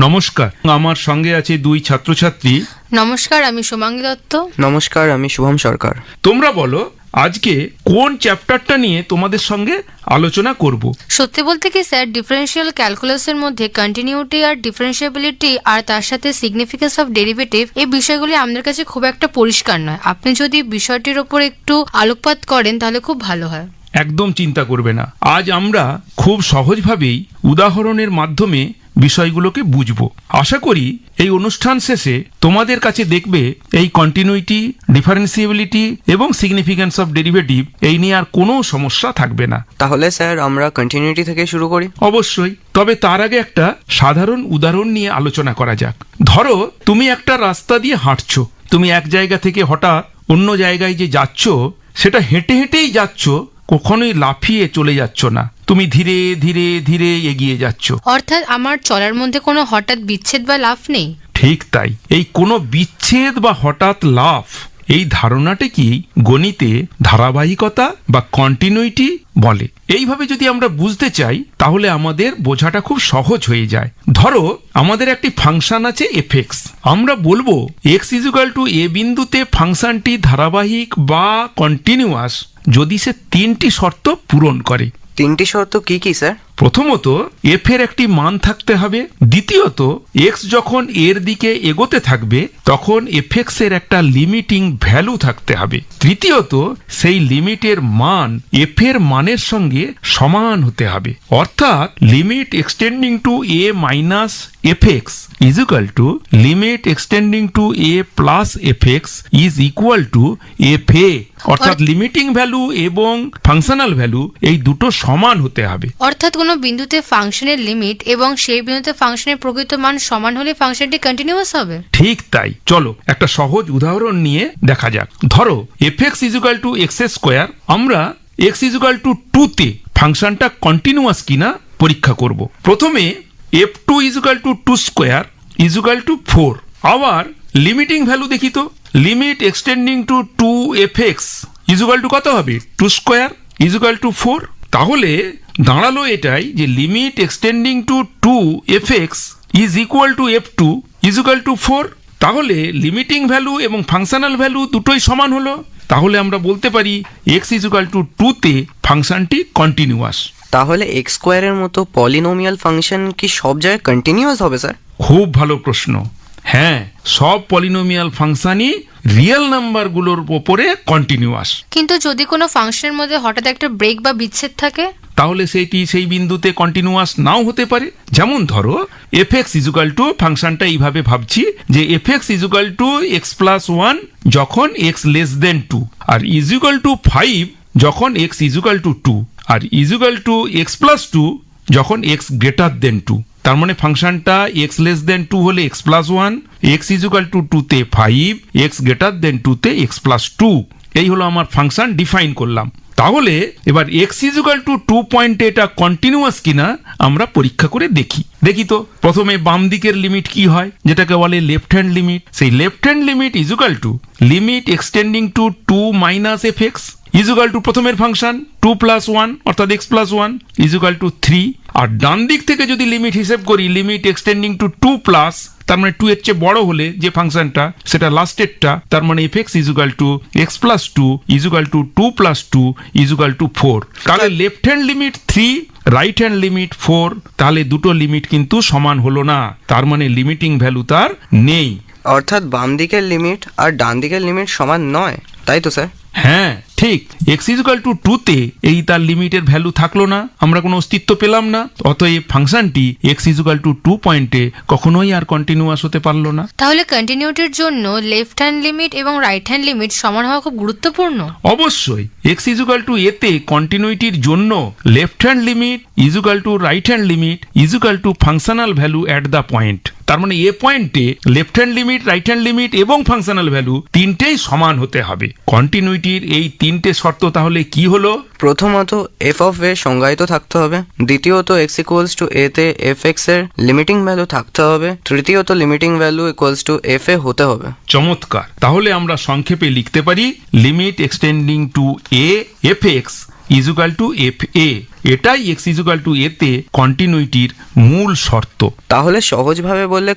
নমস্কার, আমার সঙ্গে আছে দুই ছাত্রছাত্রী। নমস্কার, আমি শুভাঙ্গী দত্ত। নমস্কার, আমি শুভম সরকার। তোমরা বলো আজকে কোন চ্যাপ্টারটা নিয়ে তোমাদের সঙ্গে আলোচনা করব? সত্যি বলতে কি স্যার, ডিফারেন্সিয়াল ক্যালকুলাসের মধ্যে কন্টিনিউটি আর ডিফারেন্সিয়াবিলিটি আর তার সাথে সিগনিফিকেন্স অফ ডেরিভেটিভ এই বিষয়গুলি আমাদের কাছে খুব একটা পরিষ্কার নয়। আপনি যদি বিষয়টির ওপর একটু আলোকপাত করেন তাহলে খুব ভালো হয়। একদম চিন্তা করবে না, আজ আমরা খুব সহজভাবেই উদাহরণের মাধ্যমে বিষয়গুলোকে বুঝব। আশা করি এই অনুষ্ঠান শেষে তোমাদের কাছে দেখবে এই কন্টিনিউটি, ডিফারেন্সিয়েবিলিটি এবং সিগনিফিকেন্স অফ ডেরিভেটিভ এই নিয়ে আর কোনো সমস্যা থাকবে না। তাহলে স্যার আমরা কন্টিনিউটি থেকে শুরু করি। অবশ্যই, তবে তার আগে একটা সাধারণ উদাহরণ নিয়ে আলোচনা করা যাক। ধরো তুমি একটা রাস্তা দিয়ে হাঁটছো, তুমি এক জায়গা থেকে হঠাৎ অন্য জায়গায় যে যাচ্ছ সেটা হেঁটে হেঁটেই যাচ্ছ, কখনোই লাফিয়ে চলে যাচ্ছ না, তুমি ধীরে ধীরে ধীরে এগিয়ে যাচ্ছ। অর্থাৎ আমার চলার মধ্যে কোনো হঠাৎ বিচ্ছেদ বা লাফ নেই। ঠিক তাই, এই কোনো বিচ্ছেদ বা হঠাৎ লাফ এই ধারণাটা কি গণিতে ধারাবাহিকতা বা কন্টিনিউটি বলে। এইভাবে যদি আমরা বুঝতে চাই তাহলে আমাদের বোঝাটা খুব সহজ হয়ে যায়। ধরো আমাদের একটি ফাংশন আছে এফএক্স, আমরা বলবো এক্স ইজুকাল টু এ বিন্দুতে ফাংশনটি ধারাবাহিক বা কন্টিনিউয়াস যদি সে তিনটি শর্ত পূরণ করে। তিনটি শর্ত কি কি স্যার? প্রথমত এফ এর একটি মান থাকতে হবে, দ্বিতীয়ত এক্স যখন এর দিকে এগোতে থাকবে তখন এফ এক্স এর একটা লিমিটিং ভ্যালু থাকতে হবে, তৃতীয়ত সেই লিমিটের মান এফ এর মানের সঙ্গে সমান হতে হবে। অর্থাৎ limit extending to a minus f x is equal to limit extending to a plus f x is equal to f a. অর্থাৎ লিমিটিং ভ্যালু এবং ফাংশনাল ভ্যালু এই দুটো সমান হতে হবে। অর্থাৎ কোনো বিন্দুতে ফাংশনের লিমিট এবং সেই বিন্দুতে ফাংশনের প্রকৃত মান সমান হলে ফাংশনটি কন্টিনিউয়াস হবে। ঠিক তাই, চলো একটা সহজ উদাহরণ নিয়ে দেখা যাক। ধরো f x equal to x square, আমরা এক্স ইজুকাল টু 2 তে ফাংশনটা কন্টিনিউয়াস কিনা পরীক্ষা করব। প্রথমে f two equal to 2 square equal to 4। আবার লিমিটিং ভ্যালু দেখি তো, limit extending to 2 f x equal to কত হবে? 2 স্কোয়ার ইজুকাল টু 4। তাহলে দাঁড়ালো এটাই যে limit extending to 2 f x is equal to f two equal to 4। তাহলে লিমিটিং ভ্যালু এবং ফাংশনাল ভ্যালু দুটোই সমান হলো। তাহলে আমরা বলতে পারি এক্স ইজুকাল টু 2 তে ফাংশনটি কন্টিনিউয়াস। তাহলে এক্স স্কোয়ারের মতো পলিনোমিয়াল ফাংশন কি সব জায়গায় কন্টিনিউয়াস হবে স্যার? খুব ভালো প্রশ্ন। হ্যাঁ, সব পলিনোমিয়াল ফাংশনই রিয়েল নাম্বারগুলোর উপরে কন্টিনিউয়াস। কিন্তু যদি কোনো ফাংশনের মধ্যে হঠাৎ একটা ব্রেক বা বিচ্ছেদ থাকে তাহলে সেটি সেই বিন্দুতে কন্টিনিউয়াস নাও হতে পারে। যেমন ধরো এফ এক্স ইজুকাল টু, ফাংশনটা এইভাবে ভাবছি যে f x equal to x plus 1 যখন এক্স লেস দেন 2, আর ইজুকাল টু 5 যখন এক্স ইজুকাল টু 2, আর ইজুকাল টু এক্স প্লাস 2 যখন এক্স গ্রেটার দেন 2। তার মানে ফাংশনটা এক্স লেস দেন 2 হলে x plus 1, x equal to 2 তে 5, এক্স গ্রেটার দেন 2 তে এক্স প্লাস 2। এই হলো আমার ফাংশন, ডিফাইন করলাম। তাহলে এবার এক্স ইজুকাল টু 2 পয়েন্টে এটা কন্টিনিউয়াস কিনা আমরা পরীক্ষা করে দেখি তো। প্রথমে বাম দিকের লিমিট কি হয়, যেটাকে বলে লেফট হ্যান্ড লিমিট। সেই left hand limit equal to limit extending to 2 minus f x equal to প্রথমের ফাংশন 2 প্লাস 1 অর্থাৎ এক্স প্লাস 1 ইজুকাল টু 3। আর ডান দিক থেকে যদি লিমিট হিসেব করি, লিমিট এক্সটেন্ডিং টু 2 প্লাস, তার মানে 2 এর চেয়ে বড় হলে যে ফাংশনটা সেটা লাস্টেরটা, তার মানে f x equal to x plus 2 equal to 2 plus 2 equal to 4। তাহলে left hand limit 3, right hand limit 4। তাহলে দুটো লিমিট কিন্তু সমান হলো না, তার মানে লিমিটিং ভ্যালু তার নেই। অর্থাৎ বাম দিকের লিমিট আর ডান দিকের লিমিট সমান নয়, তাই তো স্যার? হ্যাঁ ঠিক, এক্স ইজুকাল টু 2 তে এই তার লিমিটের ভ্যালু থাকলো না, আমরা কোনো অস্তিত্ব পেলাম না, অতএব ফাংশনটি এক্স ইজুকাল টু 2 পয়েন্টে কখনোই আর কন্টিনিউয়াস হতে পারলো না। তাহলে কন্টিনিউটির জন্য লেফট হ্যান্ড লিমিট এবং রাইট হ্যান্ড লিমিট সমান হওয়া খুব গুরুত্বপূর্ণ। অবশ্যই, এক্স ইজুকাল টু এতে কন্টিনিউটির জন্য left hand limit equal to right hand limit equal to functional value at the point. তার মানে এ পয়েন্টে left hand limit, right hand limit এবং ফাংশনাল ভ্যালু তিনটেই সমান হতে হবে। কন্টিনিউটির এই তিনটে শর্ত তাহলে কি হলো? প্রথমত এফ অফ এ সংজ্ঞায়িত থাকতে হবে, দ্বিতীয়ত এক্স ইকুয়ালস টু এ তে এফ এক্স এর লিমিটিং ভ্যালু থাকতে হবে, তৃতীয়ত limiting value equals to f a হতে হবে। চমৎকার, তাহলে আমরা সংক্ষেপে লিখতে পারি limit extending to a f x equal to f a. এটাই এক্স ইজুকাল টু এ তে কন্টিনিউটির মূল শর্ত। তাহলে সহজভাবে বললে